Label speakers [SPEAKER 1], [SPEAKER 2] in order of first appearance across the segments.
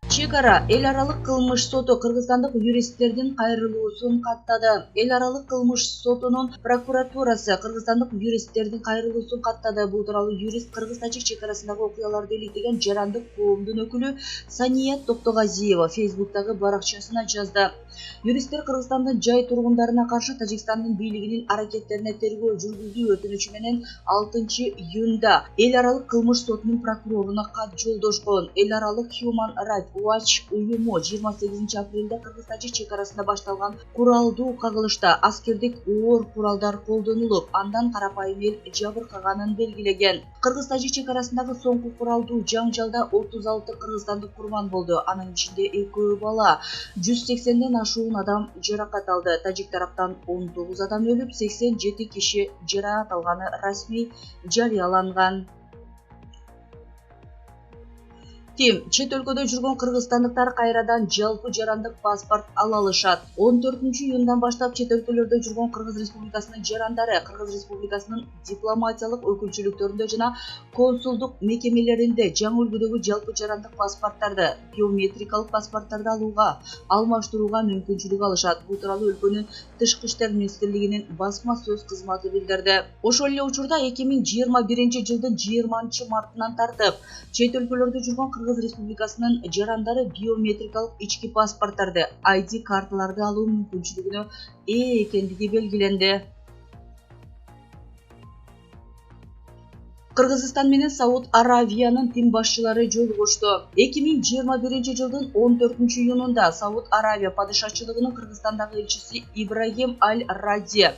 [SPEAKER 1] Чекара эл аралык кылмыш соту кыргызстандык юристтердин кайрылуусун каттады. Эл аралык кылмыш сотунун прокуратурасы кыргызстандык юристтердин кайрылуусун каттады. Бул тууралуу юрист кыргыз-тажик чекарасындагы окуяларды иликтеген жарандык коомдун өкүлү Сания Токтогазиева фейсбуктагы баракчасына жазды. Юристтер Кыргызстандын жай тургундарына каршы Тажикстандын бийлигинин аракеттерине тергөө жүргүзүү өтүнүчү менен 6-июнда эл аралык кылмыш сотунун прокуроруна кат жолдошкон. Эл аралык Human Rights Watch уюму 28 апрелде Кыргыз-Тажик чекарасында башталган куралдуу кагылышта аскердик оор куралдар колдонулуп, андан карапайым эл жабыркаганын белгилеген. Кыргыз-Тажик чекарасындагы соңку куралдуу жаңжалда 36 кыргызстандык курман болду. Анын ичинде 2 бала, 180ден ашуун адам жаракат алды. Тажик тараптан 19 адам өлүп, 87 киши жаракат алганы расмий жарыяланган. Чет өлкөдө жүргөн кыргызстандыктар кайрадан жалпы жарандык паспорт ала алышат. 14-июндан баштап чет өлкөлөрдө жүргөн Кыргыз Республикасынын жарандары Кыргыз Республикасынын дипломатиялык өкүлчүлүктөрүндө жана консулдук мекемелеринде жаңы үлгүдөгү жалпы жарандык паспорттарды, биометрикалык паспорттарды алууга, алмаштырууга мүмкүнчүлүк алышат. Бул тууралуу өлкөнүн Тышкы иштер министрлигинин басма сөз кызматы билдирди. Ошол эле учурда 2021 жылдын 20 мартынан тартып чет өлкөлөрдө жүргөн Кыргыз Республикасынын жарандары биометрикалык ички паспорттарды, ID карталарды алуу мүмкүнчүлүгүнө ээ экендиги белгиленди. Кыргызстан менен Сауд Аравиянын тим башчылары жолугушту. 2021 жылдын 14-июнунда Сауд Аравия падышачылыгынын Кыргызстандагы элчиси Ибрагим Аль-Ради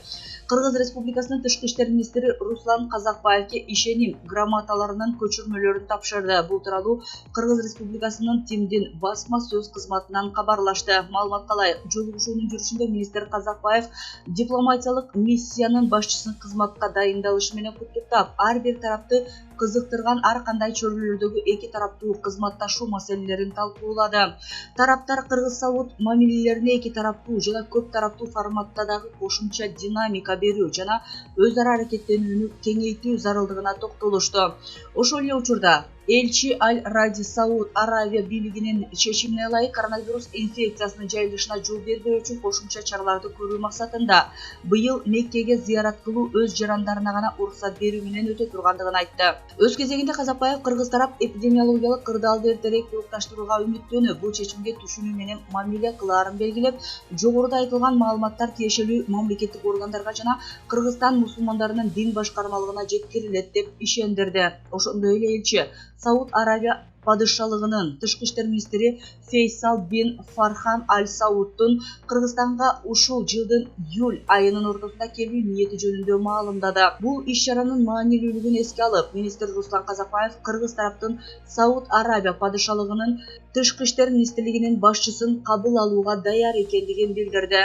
[SPEAKER 1] Кыргыз Республикасынын Тышкы иштер министри Руслан Казакбаевге ишеним грамоталарынын көчүрмөлөрүн тапшырды. Бул тууралуу Кыргыз Республикасынын тимдин басма сөз кызматынан кабарлашты. Маалыматка ылайык, жолугушуунун жүрүшүндө министр Казакбаев дипломатиялык миссиянын башчысын кызматка дайындалышы менен куттуктап, ар бир тарапты кызыктырган ар кандай чөйрөлөрдөгү эки тараптуу кызматташуу маселелерин талкуулады. Тараптар Кыргыз-Сауд мамилелерине эки тараптуу жана көп тараптуу форматта дагы кошумча динамика берүү жана өз ара аракеттенүүнү кеңейтүү зарылдыгына токтолушту. Ошол эле учурда элчи Аль-Ради Сауд Аравия бийлигинин чечимине ылайык коронавирус инфекциясынын жайылышына жол бербөө үчүн кошумча чараларды көрүү максатында быйыл Меккеге зыярат кылуу өз жарандарына гана уруксат берүү менен өтө тургандыгын айтты. Өз кезегинде Казакбаев кыргыз тарап эпидемиологиялык кырдаалды эртерээк булукташтырууга үмүттөнүп, бул чечимге түшүнүү менен мамиле кылаарын белгилеп, жогоруда айтылган маалыматтар тиешелүү мамлекеттик органдарга жана Кыргызстан мусулмандарынын дин башкармалыгына жеткирилет деп ишендирди. Ошондой эле элчи Сауд Аравия падышалыгынын Тышкы иштер министри Фейсал бин Фархан Аль-Саудтун Кыргызстанга ушул жылдын июль айынын ортосунда келүү ниети жөнүндө маалымдады. Бул иш-чаранын маанилүүлүгүн эске алып, министр Руслан Казакбаев кыргыз тараптын Сауд Аравия падышалыгынын Тышкы иштер министрлигинин башчысын кабыл алууга даяр экендигин билдирди.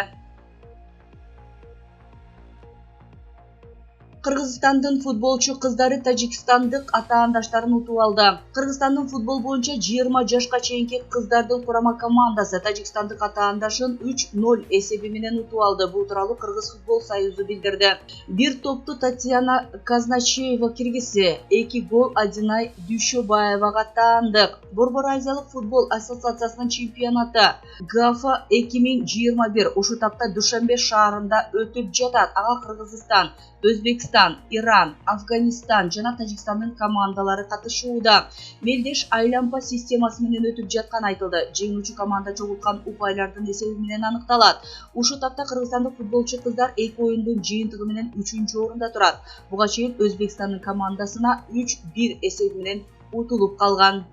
[SPEAKER 1] Кыргызстандын футболчу кыздары тажикстандык атаандаштарын утуп алды. Кыргызстандын футбол боюнча 20 жашка чейинки кыздардын курама командасы тажикстандык атаандашын 3-0 эсеби менен утуп алды. Бул тууралуу Кыргыз футбол союзу билдирди. Бир топту Татьяна Казначеева киргизсе, 2 гол Адинай Дүйшөбаевага таандык. Борбор Азиялык футбол ассоциациясынын чемпионаты ГАФА 2021 ушул тапта Душанбе шаарында өтүп жатат. Ага Кыргызстан, Өзбекстан, Иран, Афганистан жана Тажикстандын командалары катышууда. Мелдеш айлампа системасы менен өтүп жатканы айтылды. Жеңүүчү команда жогулткан упайлардын эсеби менен аныкталат. Ушул тапта кыргызстандык футболчу кыздар 2 оюндун жыйынтыгы менен 3-орунда турат. Буга чейин Өзбекстандын командасына 3-1 эсеби менен утулуп калган.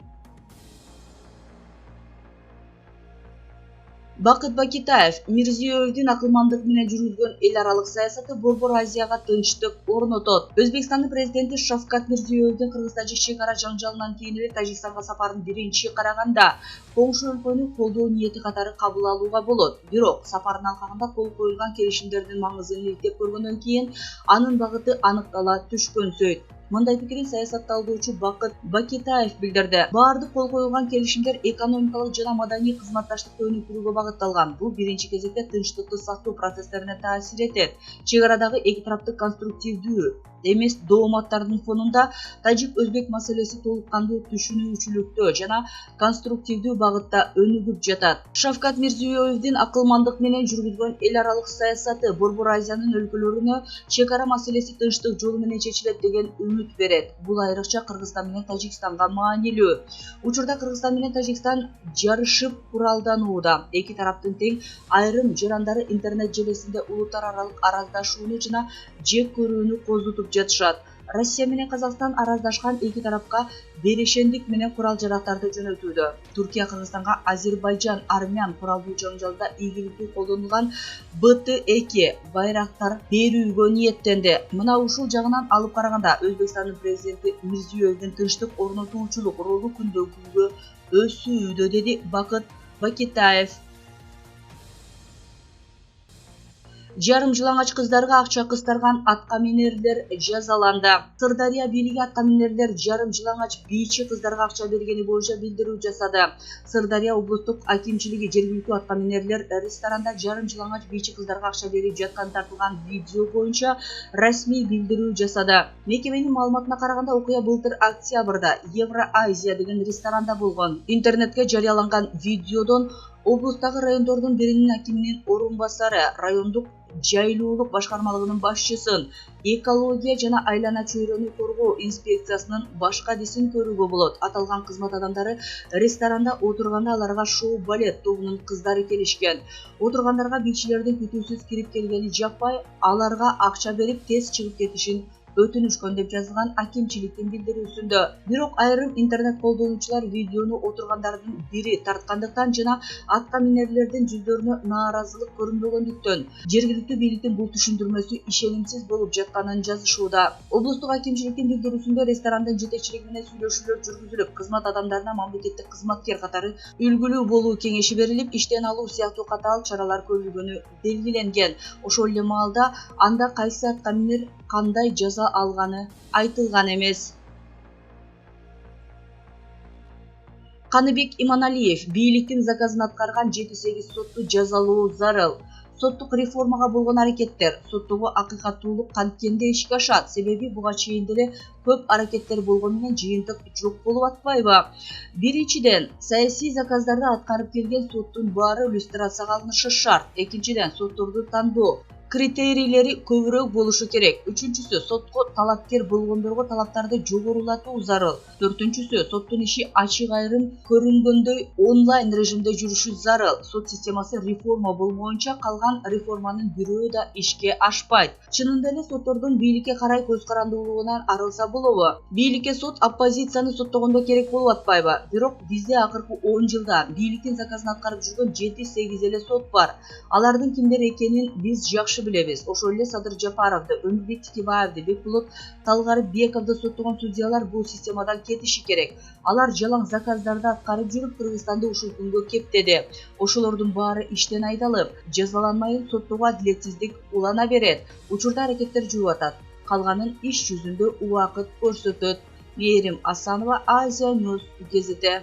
[SPEAKER 1] Бакыт Бакитаев Мирзиёевдин акылмандык менен жүргүзгөн эл аралык саясаты Борбор Азияга тынчтык орнотот. Өзбекстандын президенти Шавкат Мирзиёевдин Кыргыз-Тажик чекара жаңжалынан кийин эле Тажикстанга сапарын биринчи караганда коңшу өлкөнү колдоо ниети катары кабыл алууга болот. Бирок сапардын алкагында кол коюлган келишимдердин маңызын иликтеп көргөндөн кийин анын багыты аныктала түшкөнсөйт. Мындай пикирин саясатталуучу Бакыт Бакетаев билдирди. Баардык кол коюлган келишимдер экономикалык жана маданий кызматташтыкты өнүктүрүүгө багытталган. Бул биринчи кезекте тынчтыкты сактоо процесстерине таасир этет. Чек арадагы эки тараптык конструктивдүү эмес дооматтардын фонунда тажик-өзбек маселеси толук кандуу түшүнүүчүлүктө жана конструктивдүү багытта өнүгүп жатат. Шавкат Мирзиёевдин акылмандык менен жүргүзгөн эл аралык саясаты Борбор Азиянын өлкөлөрүнө чек ара маселеси тынчтык жолу менен чечилет деген үмүт берет. Бул айрыкча Кыргызстан менен Тажикстанга маанилүү. Учурда Кыргызстан менен Тажикстан жарышып куралданууда. Эки тараптын тең айрым жарандары интернет желесинде улуттар аралык араздашууну жана жек көрүүнү козутуп жатышат. Россия менен Казакстан араздашкан эки тарапка берешендик менен курал-жарактарды жөнөтүүдө. Туркия Кыргызстанга Азербайжан армян куралдуу жаңжалда ийгиликтүү колдонулган БТ-2 байрактар берүүгө ниеттенди. Мына ушул жагынан алып караганда Өзбекстандын президенти Мирзиёевдин тынчтык орнотуучулук ролу күндөн күнгө өсүүдө, деди Бакыт Бакетаев. Жарым жылаңач кыздарга акча кыстарган аткаминерлер жазаланды. Сырдария бийлиги аткаминерлер жарым жылаңач бийчи кыздарга акча бергени боюнча билдирүү жасады. Сырдария облустук акимчилиги жергиликтүү аткаминерлер ресторанда жарым жылаңач бийчи кыздарга акча берип жаткан тартылган видео боюнча расмий билдирүү жасады. Мекеменин маалыматына караганда окуя былтыр октябрда Евроазия деген ресторанда болгон. Интернетке жарыяланган видеодон облустагы райондордун биринин акиминин орун басары, райондук жайлуулук башкармалыгынын башчысын, экология жана айлана чөйрөнү коргоо инспекциясынын башка дисин көрүүгө болот. Аталган кызмат адамдары ресторанда отурганда аларга шоу-балет тобунун кыздары келишкен. Отургандарга бийчилердин күтүүсүз кирип келгени жакпай, аларга акча берип тез чыгып кетишин өтүнүшкөн деп жазылган акимчиликтин билдирүүсүндө. Бирок айрым интернет колдонуучулар видеону отургандардын бири тарткандыктан жана аткаминерлердин жүздөрүнө нааразылык көрүнбөгөндүктөн жергиликтүү бийликтин бул түшүндүрмөсү ишенимсиз болуп жатканын жазышууда. Облустук акимчиликтин билдирүүсүндө ресторандын жетекчилиги менен сүйлөшүүлөр жүргүзүлүп, кызмат адамдарына мамлекеттик кызматкер катары үлгүлүү болуу кеңеши берилип, иштен алуу сыяктуу катаал чаралар көрүлгөнү белгиленген. Ошол эле маалда анда кайсы аткаминер кандай жаза алганы айтылган эмес. Каныбек Иманалиев бийликтин заказын аткарган 7-8 сотту жазалоо зарыл. Соттук реформага болгон аракеттер, соттогу акыйкаттуулук канткенде ишке ашат. Себеби буга чейин деле көп аракеттер болгону менен жыйынтык жок болуп атпайбы? Биринчиден, саясий заказдарды аткарып келген соттун баары иллюстрацияга алынышы шарт. Экинчиден, сотторду тандоо критерийлери көбүрөөк болушу керек. Үчүнчүсү, сотко талапкер болгондорго талаптарды жогорулатуу зарыл. Төртүнчүсү, соттун иши ачык айрым көрүнгөндөй онлайн режимде жүрүшү зарыл. Сот системасы реформа болмоюнча калган реформанын бирөө да ишке ашпайт. Чынында эле соттордун бийликке карай көз карандуулугунан арылса болобу? Бийликке сот оппозицияны соттогондо керек болуп атпайбы? Бирок бизде акыркы 10 жылда бийликтин заказын аткарып жүргөн 7-8 эле сот бар. Алардын кимдер экенин биз жакшы билебиз. Ошол эле Садыр Жапаровду, Өмүрбек Тикебаевди, Бекболот Талгарбековду соттогон судьялар бул системадан кетиши керек. Алар жалаң заказдарды аткарып жүрүп Кыргызстанды ушул күнгө кептеди. Ошолордун баары иштен айдалып, жазаланмай соттогу адилетсиздик улана берет. Учурда аракеттер жүрүп атат. Калганын иш жүзүндө убакыт көрсөтөт. Мээрим Асанова, Азия Ньюс газети.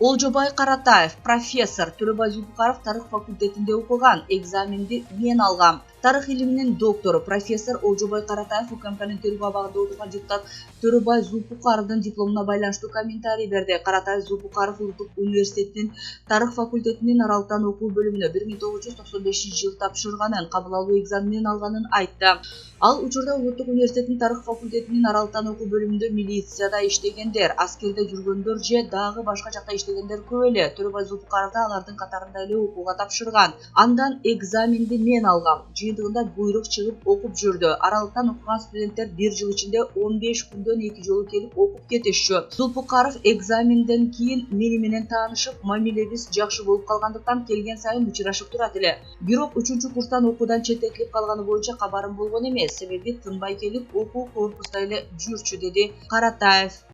[SPEAKER 1] Олжобай Каратаев, профессор, Төрөбай Зулпукаров тарых факультетинде окуган, экзаменди мен алгам. Тарых илиминин доктору, профессор Олжобай Каратаев УКМКнын тергөө абагында отурган депутат Төрөбай Зулпукаровдун дипломуна байланыштуу комментарий берди. Каратаев Зулпукаров Улуттук университетинин тарых факультетинин аралыктан окуу бөлүмүнө 1995-жылы тапшырганын, кабыл алуу экзаменин алганын айтты. Ал учурда Улуттук университетинин тарых факультетинин аралыктан окуу бөлүмүндө милицияда иштегендер, аскерде жүргөндөр же дагы башка жакта иштегендер көп эле. Төрөбай Зулпукаров да алардын катарында эле окууга тапшырган. Андан экзаменди мен алгам. Жыйынтыгында буйрук чыгып окуп жүрдү. Аралыктан окуган студенттер 1 жыл ичинде 15 күндөн 2 жолу келип окуп кетишчү. Зулпукаров экзаменден кийин мени менен таанышып, мамилебиз жакшы болуп калгандыктан келген сайын учурашып турат эле. Бирок 3-курстан окуудан четтетилип калганы боюнча кабарым болгон эмес. Себеби тынбай келип окуу корпуста эле жүрчү, деди Каратаев.